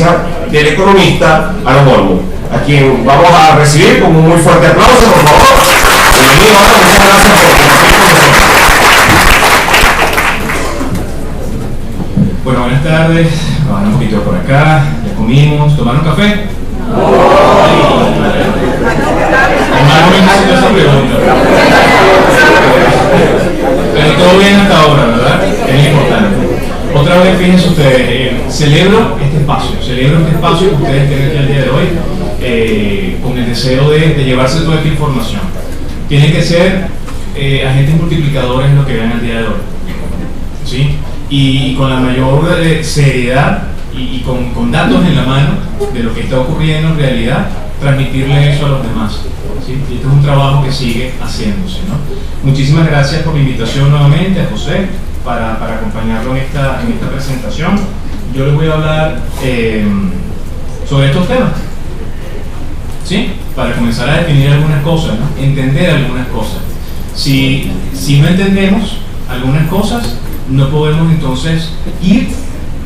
audiencia del economista Aaron Olmo, a quien vamos a recibir con un muy fuerte aplauso, por favor. Bienvenido, Aaron, muchas gracias por compartir con nosotros. Bueno, buenas tardes, vamos un poquito por acá, ya comimos, ¿tomaron café? Hermano, me necesito esa pregunta. Pero todo bien hasta ahora, ¿verdad? Es importante. Otra vez, fíjense ustedes, celebro este espacio que ustedes tienen aquí el día de hoy, con el deseo de llevarse toda esta información. Tienen que ser agentes multiplicadores en lo que vean el día de hoy, ¿sí? Y con la mayor seriedad y con datos en la mano de lo que está ocurriendo en realidad, transmitirle eso a los demás, ¿sí? Y este es un trabajo que sigue haciéndose, ¿no? Muchísimas gracias por la invitación nuevamente a José para acompañarlo en esta presentación. Yo les voy a hablar sobre estos temas, ¿sí? Para comenzar a definir algunas cosas, ¿no? Entender algunas cosas. Si no entendemos algunas cosas, no podemos entonces ir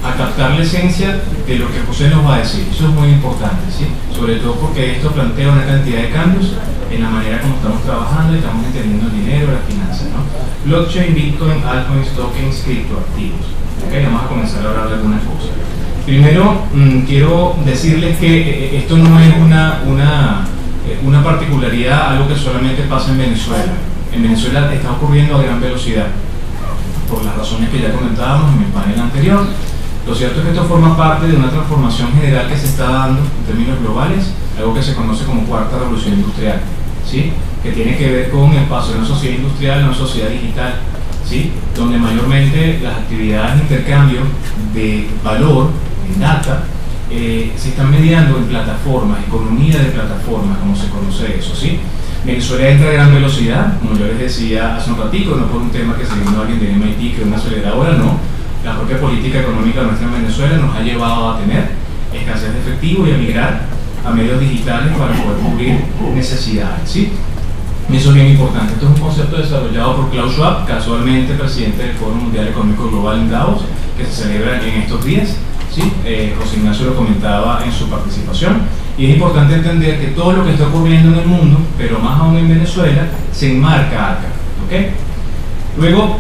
a captar la esencia de lo que José nos va a decir. Eso es muy importante, ¿sí? Sobre todo porque esto plantea una cantidad de cambios en la manera como estamos trabajando y estamos entendiendo el dinero, las finanzas, ¿no? Blockchain, Bitcoin, altcoins, tokens, criptoactivos. ¿Okay? Vamos a comenzar a hablar de algunas cosas. Primero, quiero decirles que esto no es una particularidad, algo que solamente pasa en Venezuela. En Venezuela está ocurriendo a gran velocidad, por las razones que ya comentábamos en el panel anterior. Lo cierto es que esto forma parte de una transformación general que se está dando en términos globales, algo que se conoce como cuarta revolución industrial, ¿sí? Que tiene que ver con el paso de una sociedad industrial a una sociedad digital, ¿sí? Donde mayormente las actividades de intercambio de valor, en data, se están mediando en plataformas, economía de plataformas, como se conoce eso, ¿sí? Venezuela entra a gran velocidad, como yo les decía hace un ratito, no por un tema que se vino alguien de MIT que es una aceleradora, no. La propia política económica nuestra en Venezuela nos ha llevado a tener escasez de efectivo y a migrar a medios digitales para poder cubrir necesidades, ¿sí? Y eso es bien importante. Esto es un concepto desarrollado por Klaus Schwab, casualmente presidente del Foro Mundial Económico Global en Davos, que se celebra en estos días, ¿sí? José Ignacio lo comentaba en su participación. Y es importante entender que todo lo que está ocurriendo en el mundo, pero más aún en Venezuela, se enmarca acá, ¿ok? Luego,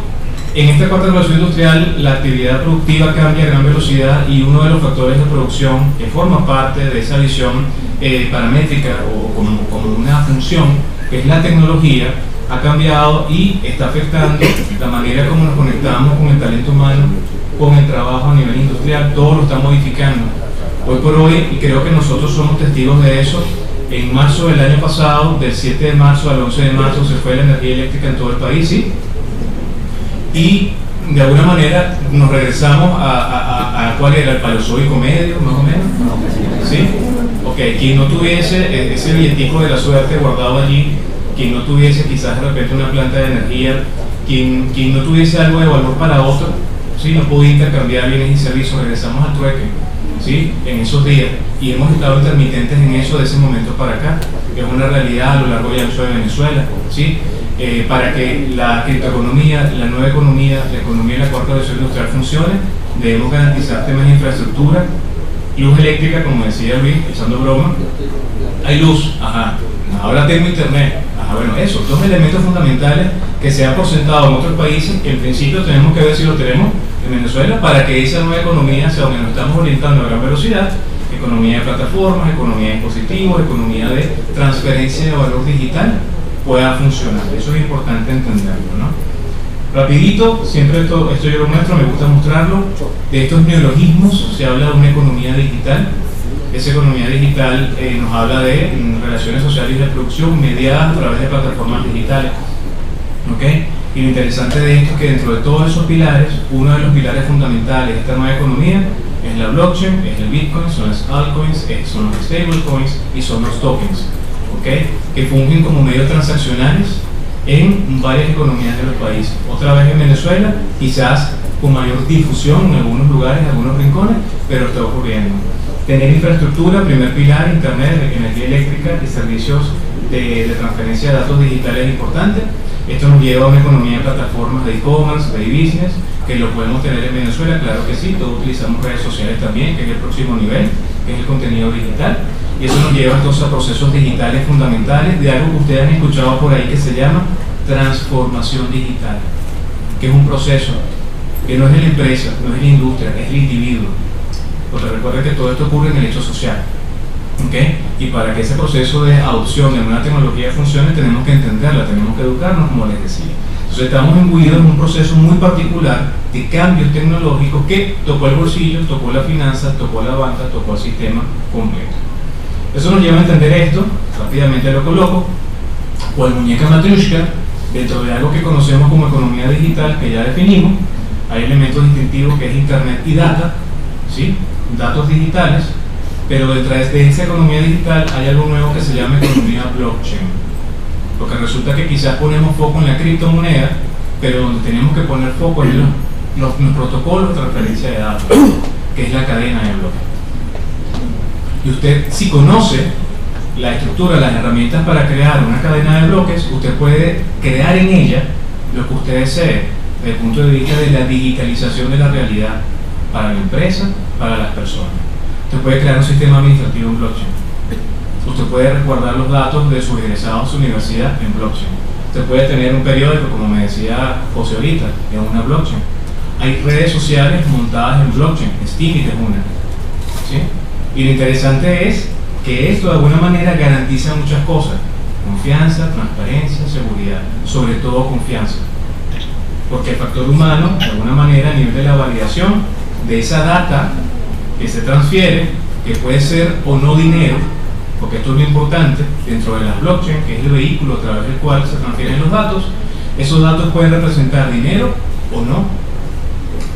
en esta cuarta revolución industrial, la actividad productiva cambia a gran velocidad y uno de los factores de producción que forma parte de esa visión paramétrica o como una función, que es la tecnología, ha cambiado y está afectando la manera como nos conectamos con el talento humano, con el trabajo a nivel industrial. Todo lo está modificando. Hoy por hoy, y creo que nosotros somos testigos de eso, en marzo del año pasado, del 7 de marzo al 11 de marzo, se fue la energía eléctrica en todo el país, ¿sí? Y de alguna manera nos regresamos a ¿cuál era? El paleozoico medio, más o menos, ¿sí? Ok, quien no tuviese ese billetico de la suerte guardado allí, quien no tuviese quizás de repente una planta de energía, quien no tuviese algo de valor para otro, ¿sí? No podía intercambiar bienes y servicios, regresamos al trueque, ¿sí? En esos días, y hemos estado intermitentes en eso de ese momento para acá, que es una realidad a lo largo y ancho de Venezuela, ¿sí? Para que la criptoeconomía, la nueva economía, la economía de la cuarta revolución industrial funcione, debemos garantizar temas de infraestructura, luz eléctrica, como decía Luis, echando broma. Hay luz, ajá, ahora tengo internet, ajá, bueno, esos dos elementos fundamentales que se han presentado en otros países, que en principio tenemos que ver si lo tenemos en Venezuela, para que esa nueva economía hacia donde nos estamos orientando a gran velocidad, economía de plataformas, economía de dispositivos, economía de transferencia de valor digital, pueda funcionar. Eso es importante entenderlo, ¿no? Rapidito, siempre esto yo lo muestro, me gusta mostrarlo. De estos neologismos se habla de una economía digital. Esa economía digital nos habla de relaciones sociales y de producción mediadas a través de plataformas digitales, ¿ok? Y lo interesante de esto es que dentro de todos esos pilares, uno de los pilares fundamentales de esta nueva economía es la blockchain, es el Bitcoin, son las altcoins, son los stablecoins y son los tokens, ¿okay? Que fungen como medios transaccionales en varias economías de los países. Otra vez en Venezuela, quizás con mayor difusión en algunos lugares, en algunos rincones, pero está ocurriendo. Tener infraestructura, primer pilar, internet, energía eléctrica y servicios de transferencia de datos digitales es importante. Esto nos lleva a una economía de plataformas de e-commerce, de e-business, que lo podemos tener en Venezuela, claro que sí, todos utilizamos redes sociales también, que es el próximo nivel, que es el contenido digital, y eso nos lleva entonces a procesos digitales fundamentales de algo que ustedes han escuchado por ahí que se llama transformación digital, que es un proceso que no es de la empresa, no es de la industria, es el individuo, porque recuerden que todo esto ocurre en el hecho social. ¿Okay? Y para que ese proceso de adopción de una tecnología funcione tenemos que entenderla, tenemos que educarnos, como les decía. Entonces estamos imbuidos en un proceso muy particular de cambios tecnológicos que tocó el bolsillo, tocó la finanza, tocó la banca, tocó el sistema completo. Eso nos lleva a entender esto, rápidamente lo coloco, o el muñeca matrushka, dentro de algo que conocemos como economía digital, que ya definimos. Hay elementos distintivos que es internet y data, ¿sí? Datos digitales. Pero detrás de esa economía digital hay algo nuevo que se llama economía blockchain. Porque resulta que quizás ponemos foco en la criptomoneda, pero donde tenemos que poner foco en los protocolos de transferencia de datos, que es la cadena de bloques. Y usted, si conoce la estructura, las herramientas para crear una cadena de bloques, usted puede crear en ella lo que usted desee, desde el punto de vista de la digitalización de la realidad, para la empresa, para las personas. Usted puede crear un sistema administrativo en blockchain. Usted puede resguardar los datos de sus egresados a su universidad en blockchain. Usted puede tener un periódico, como me decía José ahorita, en una blockchain. Hay redes sociales montadas en blockchain, Steemit es una. ¿Sí? Y lo interesante es que esto de alguna manera garantiza muchas cosas. Confianza, transparencia, seguridad. Sobre todo confianza. Porque el factor humano, de alguna manera, a nivel de la validación de esa data que se transfiere, que puede ser o no dinero, porque esto es lo importante dentro de las blockchain, que es el vehículo a través del cual se transfieren los datos. Esos datos pueden representar dinero o no,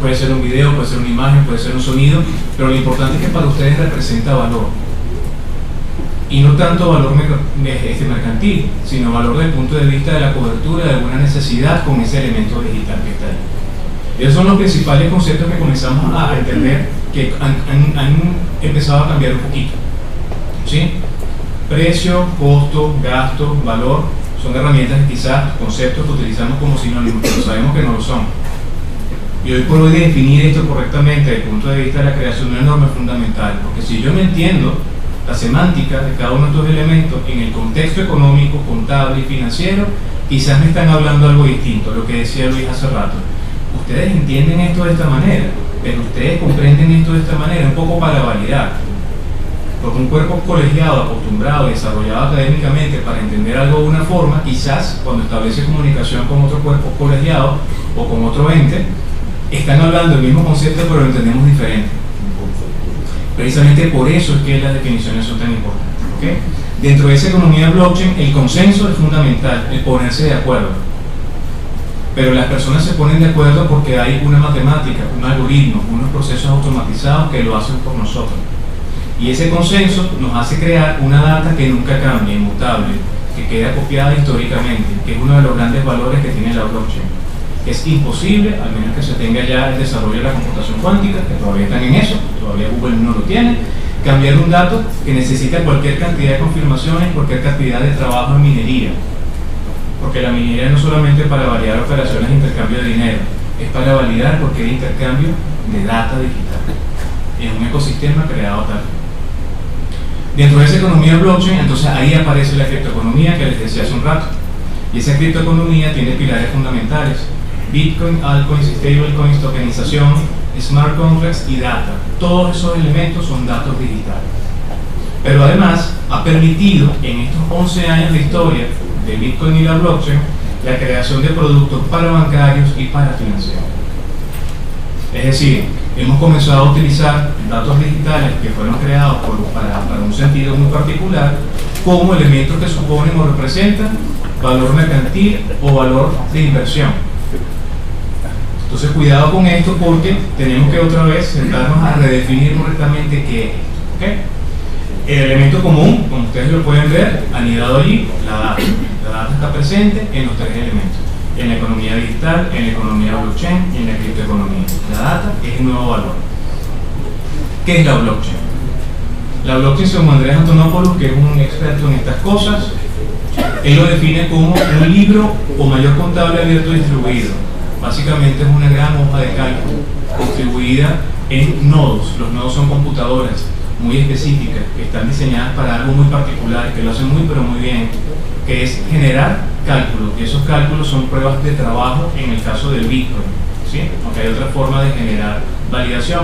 puede ser un video, puede ser una imagen, puede ser un sonido, pero lo importante es que para ustedes representa valor, y no tanto valor mercantil, sino valor desde el punto de vista de la cobertura de alguna necesidad con ese elemento digital que está ahí. Esos son los principales conceptos que comenzamos a entender, que han empezado a cambiar un poquito. ¿Sí? Precio, costo, gasto, valor, son herramientas que quizás, conceptos que utilizamos como sinónimos, pero sabemos que no lo son. Y hoy por hoy definir esto correctamente desde el punto de vista de la creación de una norma es fundamental, porque si yo no entiendo la semántica de cada uno de estos elementos en el contexto económico, contable y financiero, quizás me están hablando algo distinto, lo que decía Luis hace rato. Ustedes entienden esto de esta manera, pero ustedes comprenden esto de esta manera, un poco para validar. Porque un cuerpo colegiado, acostumbrado, desarrollado académicamente para entender algo de una forma, quizás cuando establece comunicación con otro cuerpo colegiado o con otro ente, están hablando el mismo concepto pero lo entendemos diferente. Precisamente por eso es que las definiciones son tan importantes. ¿Okay? Dentro de esa economía blockchain, el consenso es fundamental, el ponerse de acuerdo. Pero las personas se ponen de acuerdo porque hay una matemática, un algoritmo, unos procesos automatizados que lo hacen por nosotros. Y ese consenso nos hace crear una data que nunca cambia, inmutable, que queda copiada históricamente, que es uno de los grandes valores que tiene la blockchain. Es imposible, al menos que se tenga ya el desarrollo de la computación cuántica, que todavía están en eso, todavía Google no lo tiene, cambiar un dato que necesita cualquier cantidad de confirmaciones, cualquier cantidad de trabajo en minería. Porque la minería no es solamente para validar operaciones de intercambio de dinero, es para validar cualquier intercambio de data digital en un ecosistema creado tal. Dentro de esa economía blockchain, entonces ahí aparece la criptoeconomía que les decía hace un rato. Y esa criptoeconomía tiene pilares fundamentales: Bitcoin, altcoins, stablecoins, tokenización, smart contracts y data. Todos esos elementos son datos digitales. Pero además ha permitido en estos 11 años de historia de Bitcoin y la blockchain la creación de productos para bancarios y para financieros. Es decir, hemos comenzado a utilizar datos digitales que fueron creados para un sentido muy particular como elementos que suponen o representan valor mercantil o valor de inversión. Entonces cuidado con esto porque tenemos que otra vez sentarnos a redefinir correctamente qué es. ¿Okay? El elemento común, como ustedes lo pueden ver, anidado allí, la data. La data está presente en los tres elementos: en la economía digital, en la economía blockchain y en la criptoeconomía. La data es el nuevo valor. ¿Qué es la blockchain? La blockchain, según Andrés Antonopoulos, que es un experto en estas cosas, él lo define como un libro o mayor contable abierto distribuido, básicamente es una gran hoja de cálculo distribuida en nodos. Los nodos son computadoras muy específicas que están diseñadas para algo muy particular, que lo hacen muy pero muy bien, que es generar cálculos, y esos cálculos son pruebas de trabajo en el caso del Bitcoin, ¿sí? Aunque hay otra forma de generar validación,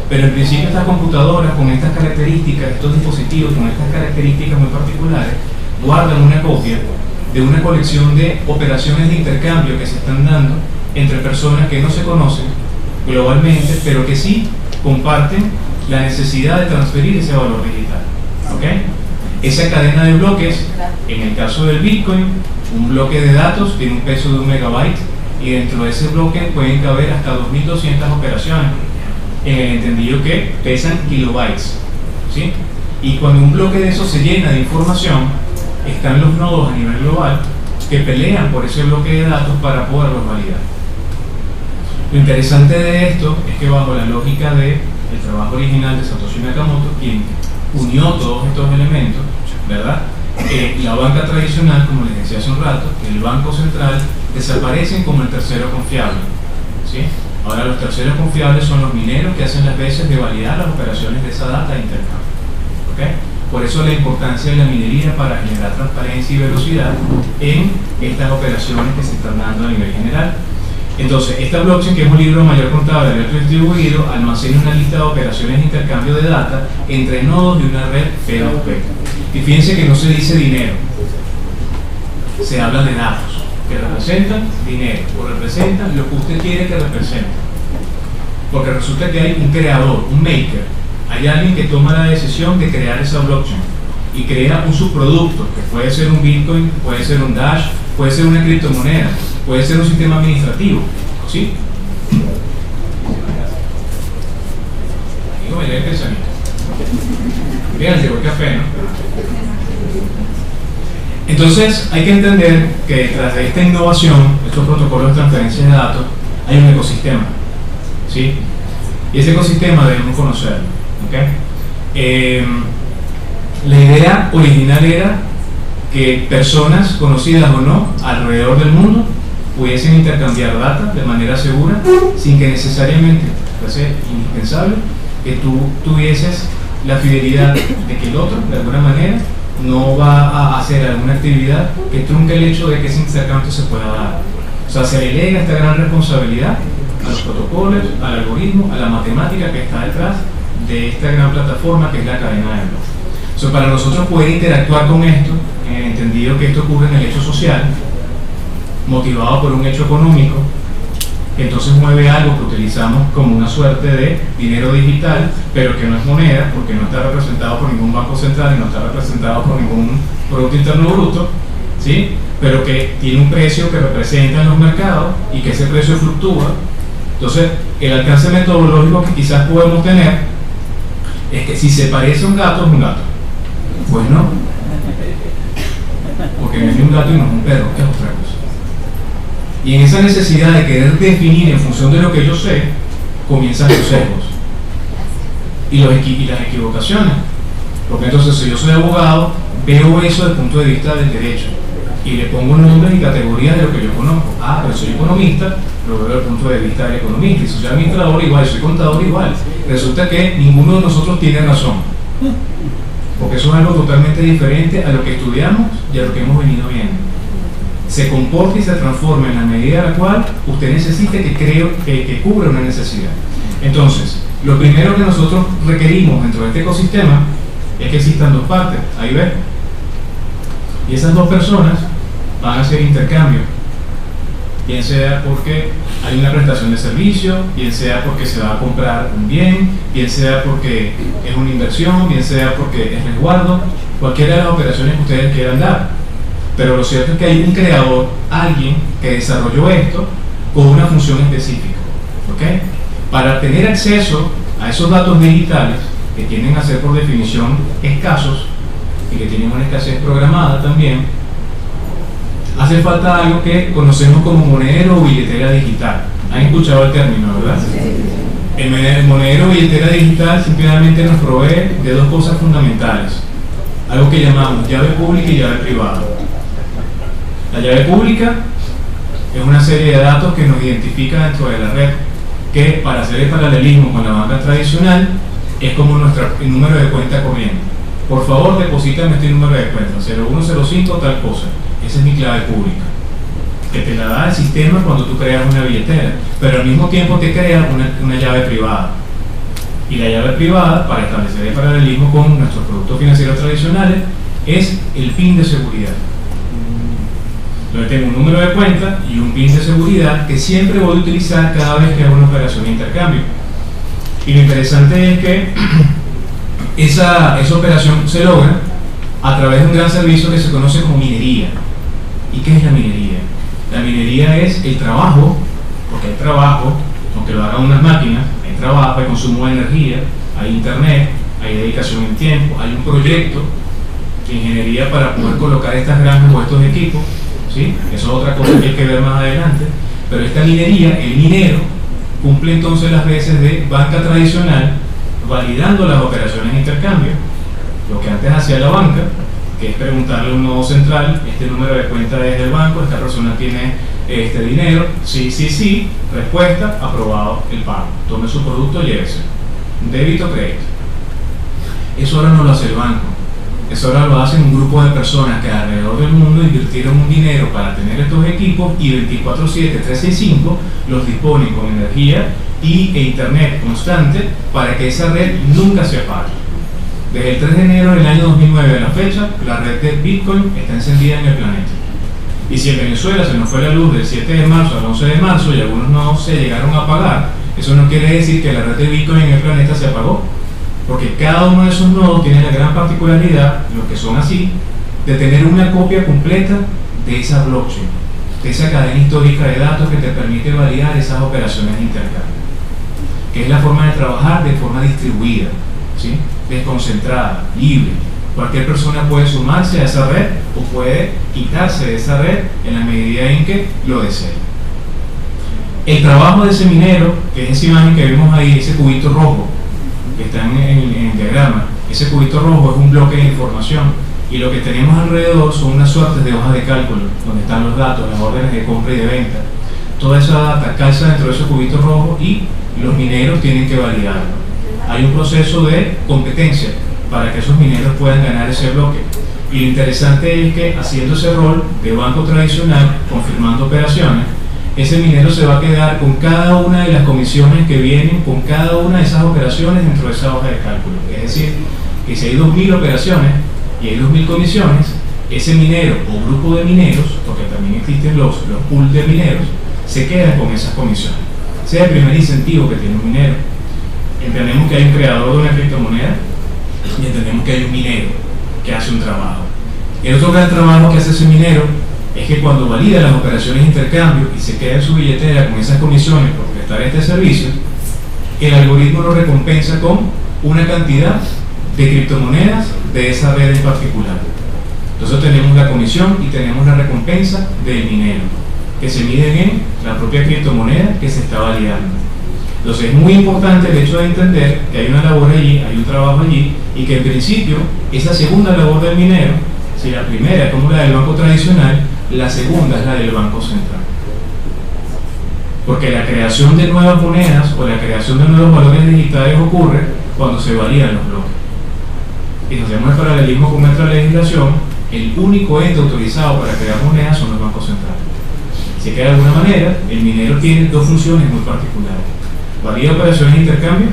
pero en principio estas computadoras con estas características, estos dispositivos con estas características muy particulares, guardan una copia de una colección de operaciones de intercambio que se están dando entre personas que no se conocen globalmente, pero que sí comparten la necesidad de transferir ese valor digital, ¿ok? Esa cadena de bloques, en el caso del Bitcoin, un bloque de datos tiene un peso de 1 megabyte y dentro de ese bloque pueden caber hasta 2200 operaciones, en el entendido que pesan kilobytes, ¿sí? Y cuando un bloque de eso se llena de información, están los nodos a nivel global que pelean por ese bloque de datos para poderlos validar. Lo interesante de esto es que bajo la lógica del trabajo original de Satoshi Nakamoto, quien unió todos estos elementos, ¿verdad? La banca tradicional, como les decía hace un rato, el banco central, desaparecen como el tercero confiable, ¿sí? Ahora los terceros confiables son los mineros que hacen las veces de validar las operaciones de esa data de intercambio, ¿okay? Por eso la importancia de la minería para generar transparencia y velocidad en estas operaciones que se están dando a nivel general. Entonces, esta blockchain, que es un libro mayor contable abierto y distribuido, almacena una lista de operaciones de intercambio de data entre nodos de una red P2P. Y fíjense que no se dice dinero, se habla de datos que representan dinero o representan lo que usted quiere que represente. Porque resulta que hay un creador, un maker, hay alguien que toma la decisión de crear esa blockchain y crea un subproducto, que puede ser un Bitcoin, puede ser un Dash, puede ser una criptomoneda, puede ser un sistema administrativo, ¿sí? Digo, me lee el pensamiento. Vean, llegó el café, ¿no? Entonces, hay que entender que detrás de esta innovación, estos protocolos de transferencia de datos, hay un ecosistema, ¿sí? Y ese ecosistema debemos conocerlo, ¿ok? La idea original era que personas, conocidas o no, alrededor del mundo, pudiesen intercambiar data de manera segura, sin que necesariamente fuese indispensable que tú tuvieses la fidelidad de que el otro, de alguna manera, no va a hacer alguna actividad que trunque el hecho de que ese intercambio se pueda dar. O sea, se delega esta gran responsabilidad a los protocolos, al algoritmo, a la matemática que está detrás de esta gran plataforma que es la cadena de bloques. O sea, para nosotros poder interactuar con esto, entendido que esto ocurre en el hecho social, motivado por un hecho económico, que entonces mueve algo que utilizamos como una suerte de dinero digital, pero que no es moneda, porque no está representado por ningún banco central y no está representado por ningún Producto Interno Bruto, ¿sí? Pero que tiene un precio que representa en los mercados y que ese precio fluctúa. Entonces, el alcance metodológico que quizás podemos tener es que si se parece a un gato, es un gato. Pues no, porque no es ni un gato y no es un perro, es otra cosa. Y en esa necesidad de querer definir en función de lo que yo sé, comienzan los sesgos y las equivocaciones. Porque entonces, si yo soy abogado, veo eso desde el punto de vista del derecho y le pongo nombres y categorías de lo que yo conozco. Ah, pero soy economista, lo veo desde el punto de vista del economista, y si soy administrador igual, soy contador igual. Resulta que ninguno de nosotros tiene razón, porque eso es algo totalmente diferente a lo que estudiamos y a lo que hemos venido viendo. Se comporta y se transforma en la medida en la cual usted necesite que cubra una necesidad. Entonces, lo primero que nosotros requerimos dentro de este ecosistema es que existan dos partes, ahí ven, y esas dos personas van a hacer intercambio, bien sea porque hay una prestación de servicio, bien sea porque se va a comprar un bien, bien sea porque es una inversión, bien sea porque es resguardo, cualquiera de las operaciones que ustedes quieran dar. Pero lo cierto es que hay un creador, alguien que desarrolló esto con una función específica, ¿ok? Para tener acceso a esos datos digitales que tienden a ser por definición escasos y que tienen una escasez programada también, hace falta algo que conocemos como monedero o billetera digital. ¿Han escuchado el término, verdad? El monedero o billetera digital simplemente nos provee de dos cosas fundamentales, algo que llamamos llave pública y llave privada. La llave pública Es una serie de datos que nos identifica dentro de la red, que para hacer el paralelismo con la banca tradicional es como el número de cuenta corriente. Por favor, deposítame este número de cuenta, 0105 tal cosa. Esa es mi clave pública, que te la da el sistema cuando tú creas una billetera, pero al mismo tiempo te crea una llave privada. Y la llave privada, para establecer el paralelismo con nuestros productos financieros tradicionales, es el PIN de seguridad. Yo tengo un número de cuenta y un PIN de seguridad que siempre voy a utilizar cada vez que hago una operación de intercambio. Y lo interesante es que esa operación se logra a través de un gran servicio que se conoce como minería. ¿Y qué es la minería? La minería es el trabajo, porque hay trabajo, aunque lo hagan unas máquinas, hay trabajo, hay consumo de energía, hay internet, hay dedicación en tiempo, hay un proyecto de ingeniería para poder colocar estas granjas o estos equipos, ¿sí? Eso es otra cosa que hay que ver más adelante, pero esta minería, el minero, cumple entonces las veces de banca tradicional, validando las operaciones de intercambio, lo que antes hacía la banca, que es preguntarle a un nodo central, este número de cuenta es del banco, esta persona tiene este dinero, sí, respuesta, aprobado el pago, tome su producto, llévese, débito, crédito. Eso ahora no lo hace el banco, eso ahora lo hacen un grupo de personas que alrededor del mundo invirtieron un dinero para tener estos equipos y 24/7, 365 los disponen con energía e internet constante para que esa red nunca se apague. Desde el 3 de enero del año 2009 a la fecha, la red de Bitcoin está encendida en el planeta. Y si en Venezuela se nos fue la luz del 7 de marzo al 11 de marzo y algunos nodos se llegaron a apagar, eso no quiere decir que la red de Bitcoin en el planeta se apagó, porque cada uno de esos nodos tiene la gran particularidad, los que son así, de tener una copia completa de esa blockchain, de esa cadena histórica de datos que te permite validar esas operaciones de intercambio, que es la forma de trabajar de forma distribuida, ¿sí? Desconcentrada, libre. Cualquier persona puede sumarse a esa red o puede quitarse de esa red en la medida en que lo desee. El trabajo de ese minero, que es esa imagen que vemos ahí, ese cubito rojo que está en el diagrama, ese cubito rojo es un bloque de información y lo que tenemos alrededor son unas suertes de hojas de cálculo donde están los datos, las órdenes de compra y de venta. Toda esa data calza dentro de ese cubito rojo y los mineros tienen que validarlo. Hay un proceso de competencia para que esos mineros puedan ganar ese bloque. Y lo interesante es que haciendo ese rol de banco tradicional, confirmando operaciones, ese minero se va a quedar con cada una de las comisiones que vienen con cada una de esas operaciones dentro de esa hoja de cálculo. Es decir, que si hay 2000 operaciones y hay 2000 comisiones, ese minero o grupo de mineros, porque también existen los pools de mineros, se quedan con esas comisiones. Ese es el primer incentivo que tiene un minero. Entendemos que hay un creador de una criptomoneda y entendemos que hay un minero que hace un trabajo. El otro gran trabajo que hace ese minero es que cuando valida las operaciones de intercambio y se queda en su billetera con esas comisiones por prestar este servicio, el algoritmo lo recompensa con una cantidad de criptomonedas de esa red en particular. Entonces tenemos la comisión y tenemos la recompensa del minero, que se miden en la propia criptomoneda que se está validando. Entonces es muy importante el hecho de entender que hay una labor allí, hay un trabajo allí, y que en principio esa segunda labor del minero, si la primera es como la del banco tradicional, la segunda es la del banco central. Porque la creación de nuevas monedas o la creación de nuevos valores digitales ocurre cuando se validan los bloques. Y si hacemos el paralelismo con nuestra legislación, el único ente autorizado para crear monedas son los bancos centrales. Así que de alguna manera el minero tiene dos funciones muy particulares: valida operaciones de intercambio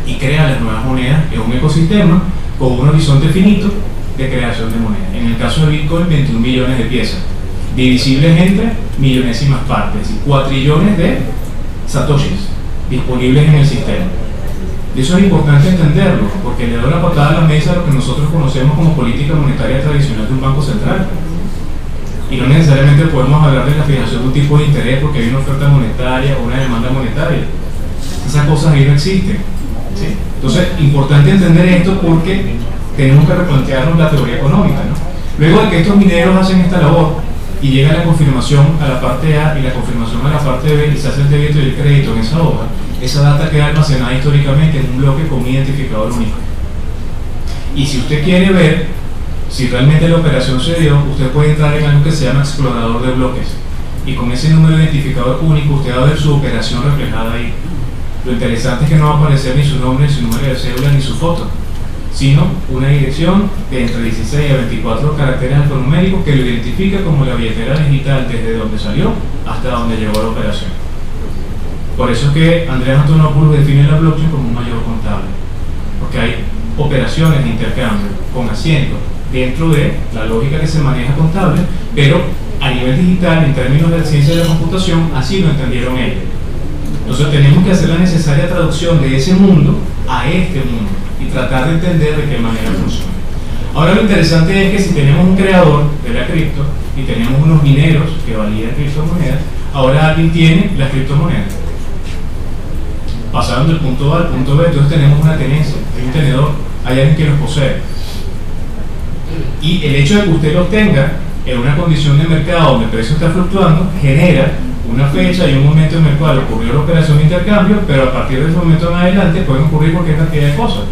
y crea las nuevas monedas en un ecosistema con un horizonte finito de creación de monedas. En el caso de Bitcoin, 21 millones de piezas, divisibles entre millonésimas partes y cuatrillones de satoshis disponibles en el sistema. Y eso es importante entenderlo, porque le da una patada a la mesa a lo que nosotros conocemos como política monetaria tradicional de un banco central. Y no necesariamente podemos hablar de la fijación de un tipo de interés porque hay una oferta monetaria o una demanda monetaria. Esas cosas ahí no existen, ¿sí? Entonces, importante entender esto porque tenemos que replantearnos la teoría económica, ¿no? Luego de que estos mineros hacen esta labor y llega la confirmación a la parte A y la confirmación a la parte B y se hace el débito y el crédito en esa hoja, esa data queda almacenada históricamente en un bloque con un identificador único. Y si usted quiere ver si realmente la operación se dio, usted puede entrar en algo que se llama explorador de bloques. y con ese número identificador único usted va a ver su operación reflejada ahí. Lo interesante es que no va a aparecer ni su nombre, ni su número de cédula, ni su foto, sino una dirección de entre 16 a 24 caracteres alfanuméricos que lo identifica como la billetera digital desde donde salió hasta donde llegó la operación. Por eso es que Andreas Antonopoulos define la blockchain como un mayor contable, porque hay operaciones de intercambio con asiento dentro de la lógica que se maneja contable, pero a nivel digital, en términos de la ciencia de la computación, así lo entendieron ellos. Entonces tenemos que hacer la necesaria traducción de ese mundo a este mundo y tratar de entender de qué manera funciona. Ahora lo interesante es que si tenemos un creador de la cripto y tenemos unos mineros que validan criptomonedas, ahora alguien tiene las criptomonedas. Pasaron del punto A al punto B, entonces tenemos una tenencia, hay un tenedor, hay alguien que los posee. Y el hecho de que usted los tenga en una condición de mercado donde el precio está fluctuando, genera una fecha y un momento en el cual ocurrió la operación de intercambio, pero a partir de ese momento en adelante pueden ocurrir cualquier cantidad de cosas,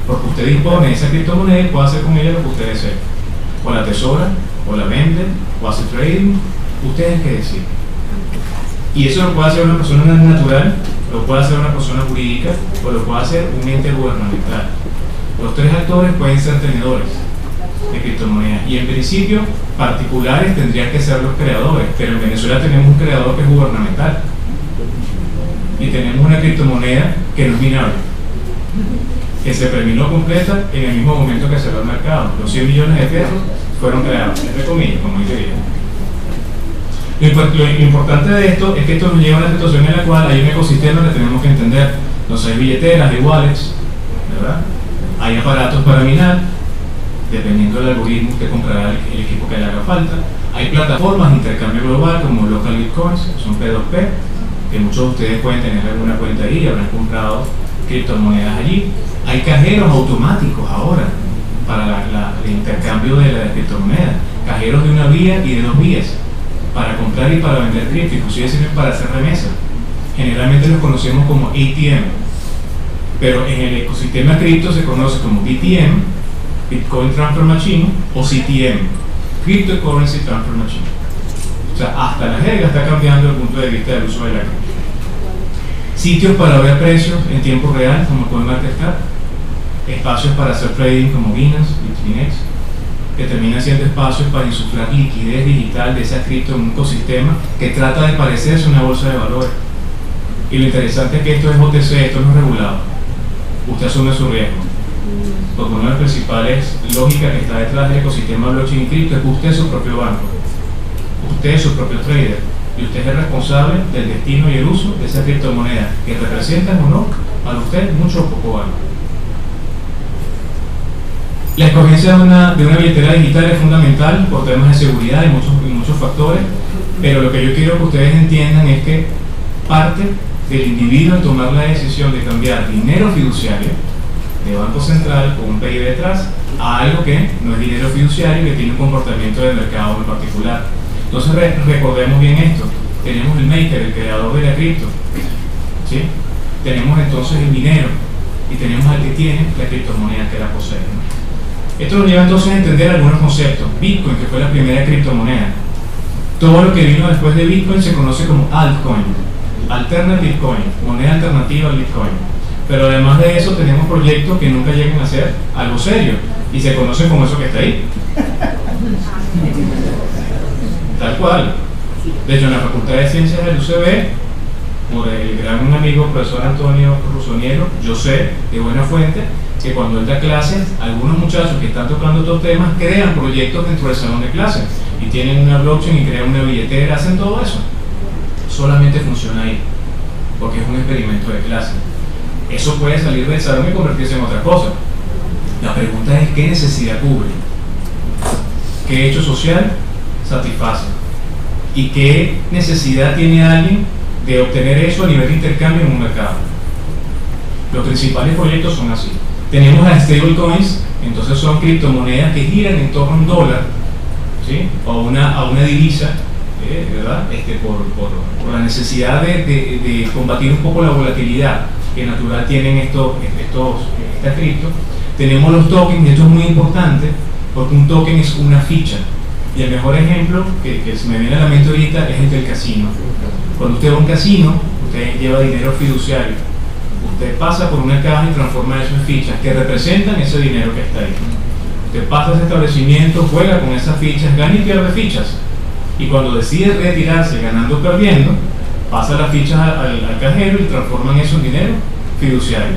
porque usted dispone de esa criptomoneda y puede hacer con ella lo que usted desee. O la atesora, o la vende, o hace trading, usted es el que decide. Y eso lo puede hacer una persona natural, lo puede hacer una persona jurídica, o lo puede hacer un ente gubernamental. Los tres actores pueden ser tenedores de criptomonedas y en principio particulares tendrían que ser los creadores, pero en Venezuela tenemos un creador que es gubernamental y tenemos una criptomoneda que no es minable, que se terminó completa en el mismo momento que cerró el mercado. Los 100 millones de pesos fueron creados, entre comillas, como dice bien. Lo importante de esto es que esto nos lleva a una situación en la cual hay un ecosistema que tenemos que entender. Entonces hay billeteras, hay wallets, ¿verdad? Hay aparatos para minar, dependiendo del algoritmo que comprará el equipo que le haga falta. Hay plataformas de intercambio global como Local Bitcoins, que son P2P, que muchos de ustedes pueden tener alguna cuenta ahí y habrán comprado criptomonedas allí. Hay cajeros automáticos ahora para el intercambio de la criptomoneda, cajeros de una vía y de dos vías, para comprar y para vender cripto, inclusive sirven para hacer remesas. Generalmente los conocemos como ATM, pero en el ecosistema cripto se conoce como BTM, Bitcoin Transfer Machine, o CTM, Cryptocurrency Transfer Machine. O sea, hasta la jerga está cambiando el punto de vista del uso de la cripto. Sitios para ver precios en tiempo real, como CoinMarketCap, espacios para hacer trading como Binance, Bitfinex, que terminan siendo espacios para insuflar liquidez digital de esa cripto en un ecosistema que trata de parecerse a una bolsa de valores. Y lo interesante es que esto es OTC, esto no es regulado. Usted asume su riesgo. Porque una de las principales lógicas que está detrás del ecosistema blockchain y cripto es que usted es su propio banco, usted es su propio trader y usted es el responsable del destino y el uso de esa criptomoneda, que representan o no para usted mucho o poco valor. La escogencia de una billetera digital es fundamental por temas de seguridad y muchos factores, pero lo que yo quiero que ustedes entiendan es que parte del individuo en tomar la decisión de cambiar dinero fiduciario de Banco Central con un PIB detrás a algo que no es dinero fiduciario y que tiene un comportamiento de mercado muy particular. Entonces recordemos bien esto. Tenemos el maker, el creador de la cripto, ¿sí? Tenemos entonces el minero y tenemos al que tiene la criptomoneda, que la posee, ¿no? Esto nos lleva entonces a entender algunos conceptos. Bitcoin, que fue la primera criptomoneda. Todo lo que vino después de Bitcoin se conoce como altcoin, alternative coin, moneda alternativa al Bitcoin. Pero además de eso tenemos proyectos que nunca llegan a ser algo serio y se conocen como eso que está ahí. Tal cual. De hecho, en la Facultad de Ciencias del UCB, por el gran amigo profesor Antonio Rusoniero, yo sé de buena fuente que cuando él da clases, algunos muchachos que están tocando estos temas crean proyectos dentro del salón de clases y tienen una blockchain y crean una billetera, hacen todo eso. Solamente funciona ahí, porque es un experimento de clase. Eso puede salir del salón y convertirse en otra cosa. La pregunta es: ¿qué necesidad cubre? ¿Qué hecho social satisface? ¿Y qué necesidad tiene alguien de obtener eso a nivel de intercambio en un mercado? Los principales proyectos son así. Tenemos las stablecoins, entonces son criptomonedas que giran en torno a un dólar, ¿sí? O a una divisa, ¿verdad? Por la necesidad de combatir un poco la volatilidad que natural tienen esta cripto. Tenemos los tokens, y esto es muy importante porque un token es una ficha. Y el mejor ejemplo que se me viene a la mente ahorita es el del casino. Cuando usted va a un casino, usted lleva dinero fiduciario. Usted pasa por una caja y transforma eso en fichas que representan ese dinero que está ahí. Usted pasa a ese establecimiento, juega con esas fichas, gana y pierde fichas. Y cuando decide retirarse ganando o perdiendo, pasa las fichas al cajero y transforman eso en dinero fiduciario.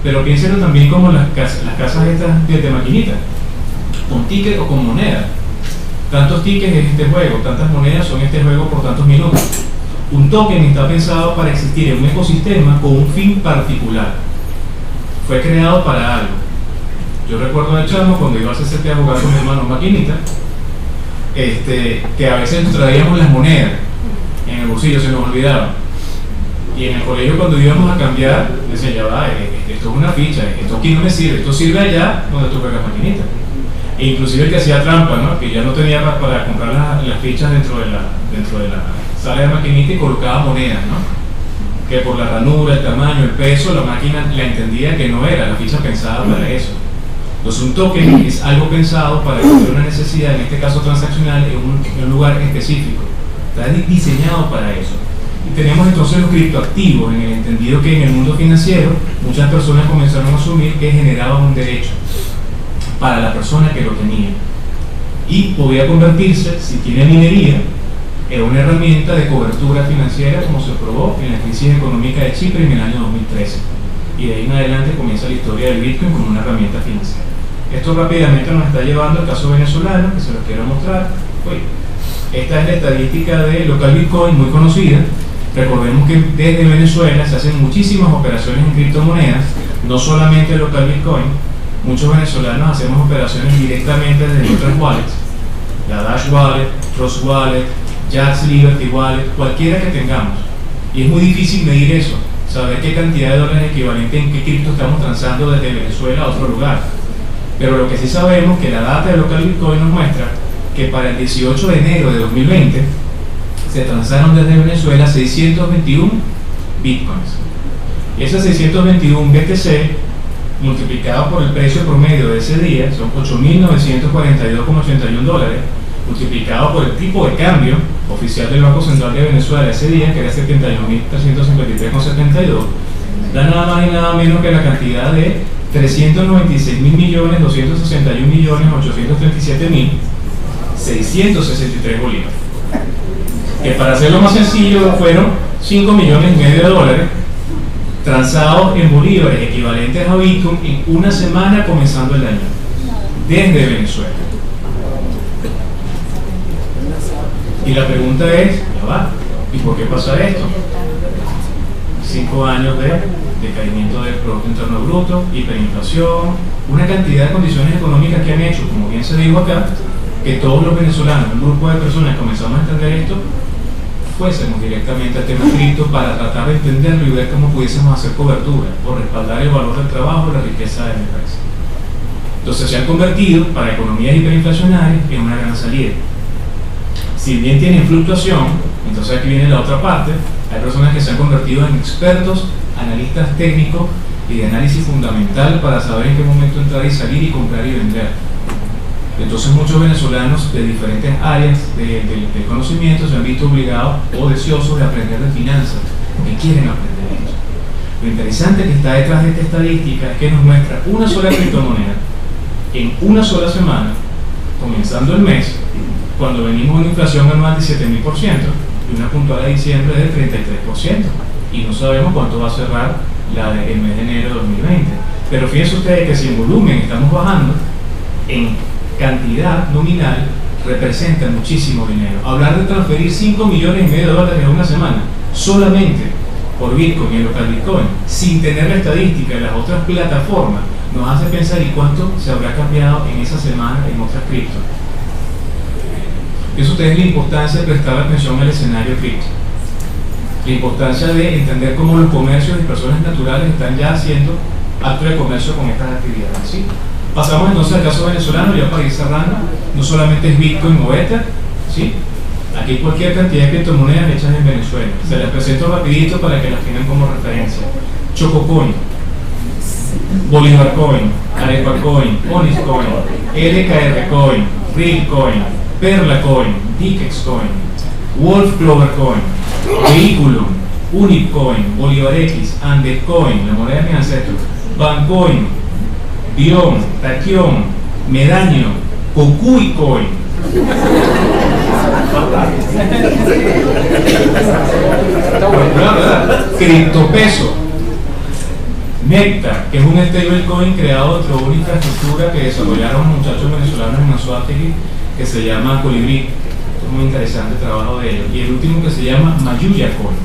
Pero piénselo también como las casas estas de maquinita, con ticket o con moneda. Tantos tickets es este juego, tantas monedas son este juego por tantos minutos. Un token está pensado para existir en un ecosistema con un fin particular. Fue creado para algo. Yo recuerdo de chamo cuando iba a CCT a jugar con mi hermano maquinita, que a veces nos traíamos las monedas en el bolsillo, se nos olvidaba. Y en el colegio cuando íbamos a cambiar, decía, ya va, esto es una ficha, esto aquí no me sirve, esto sirve allá donde tú juegas maquinita. E inclusive el que hacía trampa, ¿no? Que ya no tenía para comprar las fichas dentro de la sala de maquinita y colocaba monedas, ¿no? Que por la ranura, el tamaño, el peso, la máquina la entendía que no era la ficha pensada para eso. Entonces un token es algo pensado para cubrir una necesidad, en este caso transaccional, en un lugar específico. Está diseñado para eso. Y tenemos entonces los criptoactivos, en el entendido que en el mundo financiero muchas personas comenzaron a asumir que generaban un derecho para la persona que lo tenía. Y podía convertirse, si tiene minería, en una herramienta de cobertura financiera, como se probó en la crisis económica de Chipre en el año 2013. Y de ahí en adelante comienza la historia del Bitcoin como una herramienta financiera. Esto rápidamente nos está llevando al caso venezolano, que se los quiero mostrar. Esta es la estadística de local Bitcoin, muy conocida. Recordemos que desde Venezuela se hacen muchísimas operaciones en criptomonedas, no solamente local Bitcoin. Muchos venezolanos hacemos operaciones directamente desde otras wallets, la Dash Wallet, Trust Wallet, Jaxx Liberty Wallet, cualquiera que tengamos. Y es muy difícil medir eso, saber qué cantidad de dólares equivalente en qué cripto estamos transando desde Venezuela a otro lugar. Pero lo que sí sabemos es que la data de local Bitcoin nos muestra que para el 18 de enero de 2020 se transaron desde Venezuela 621 Bitcoins. Y esos 621 BTC multiplicado por el precio promedio de ese día son $8.942,81, multiplicado por el tipo de cambio oficial del Banco Central de Venezuela ese día, que era 71.353,72, da nada más y nada menos que la cantidad de 396.261.837.663 bolívares, que para hacerlo más sencillo fueron 5,5 millones de dólares transados en bolívares equivalentes a Bitcoin en una semana comenzando el año, desde Venezuela. Y la pregunta es, ya va, ¿y por qué pasa esto? 5 años de decaimiento del Producto Interno Bruto, hiperinflación, una cantidad de condiciones económicas que han hecho, como bien se dijo acá, que todos los venezolanos, un grupo de personas, comenzamos a entender esto, fuésemos directamente al tema cripto para tratar de entenderlo y ver cómo pudiésemos hacer cobertura o respaldar el valor del trabajo y la riqueza de mi país. Entonces se han convertido, para economías hiperinflacionarias, en una gran salida. Si bien tienen fluctuación, entonces aquí viene la otra parte, hay personas que se han convertido en expertos, analistas técnicos y de análisis fundamental para saber en qué momento entrar y salir y comprar y vender. Entonces muchos venezolanos de diferentes áreas de conocimiento se han visto obligados o deseosos de aprender de finanzas, porque quieren aprender esto. Lo interesante que está detrás de esta estadística es que nos muestra una sola criptomoneda en una sola semana, comenzando el mes, cuando venimos a una inflación anual de 7.000% y una puntual de diciembre de 33%, y no sabemos cuánto va a cerrar el mes de enero de 2020. Pero fíjense ustedes que si en volumen estamos bajando, en cantidad nominal representa muchísimo dinero. Hablar de transferir 5,5 millones de dólares en una semana solamente por Bitcoin y el local Bitcoin, sin tener la estadística de las otras plataformas, nos hace pensar y cuánto se habrá cambiado en esa semana en otras criptos. Eso ustedes la importancia de prestar atención al escenario cripto, la importancia de entender cómo los comercios y personas naturales están ya haciendo acto de comercio con estas actividades, ¿sí? Pasamos entonces al caso venezolano, ya para ir cerrando. No solamente es Bitcoin o Ether, ¿sí? Aquí hay cualquier cantidad de criptomonedas hechas en Venezuela. Se las presento rapidito para que las tengan como referencia. Chococoin, Bolívar Coin, Arepa Coin, Onis Coin, LKR Coin, Real Coin, Perla Coin, Dikex Coin, Wolf Clover Coin, Vehiculum, Unip Coin, Bolívar X, Andes Coin, la moneda de mi ancestro, Bancoin, Bion, Taquión, Medaño, Cocuy Coin. Criptopeso, Nectar, que es un stablecoin creado dentro de una infraestructura que desarrollaron muchachos venezolanos en Anzoátegui que se llama Colibrí. Es muy interesante el trabajo de ellos. Y el último que se llama Mayuya Coin.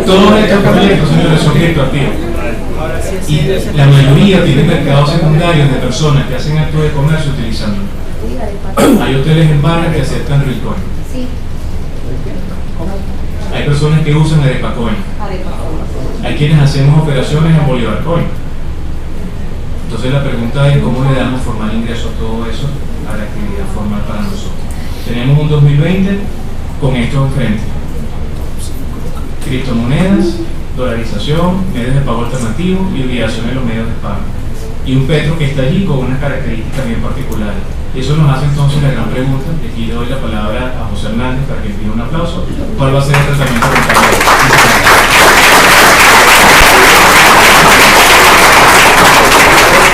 Todos estos proyectos, señores, son criptoactivos. Y la mayoría tienen mercados secundarios de personas que hacen actos de comercio utilizando. Hay hoteles en barras que aceptan Bitcoin. Hay personas que usan Arepa Coin. Hay quienes hacemos operaciones en Bolívar Coin. Entonces la pregunta es cómo le damos formal ingreso a todo eso a la actividad formal para nosotros. Tenemos un 2020 con esto enfrente: criptomonedas, dolarización, medios de pago alternativos y obligación de los medios de pago. Y un petro que está allí con unas características bien particulares. Y eso nos hace entonces la gran pregunta, y aquí le doy la palabra a José Hernández para que pida un aplauso. ¿Cuál va a ser el tratamiento del